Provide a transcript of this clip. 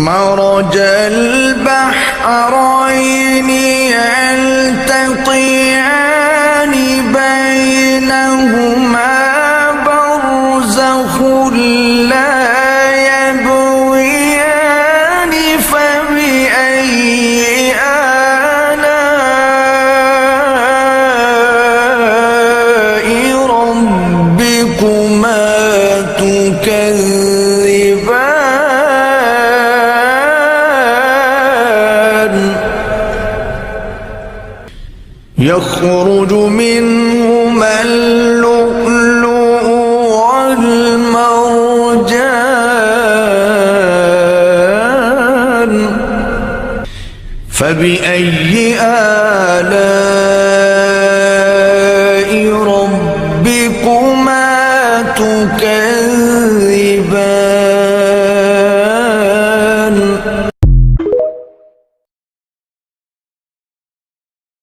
مرج البحرين يلتقيان بينهما برزخ لا يبغيان فبأي آلاء ربكما تكذبان يخرج منهما اللؤلؤ والمرجان فبأي آلاء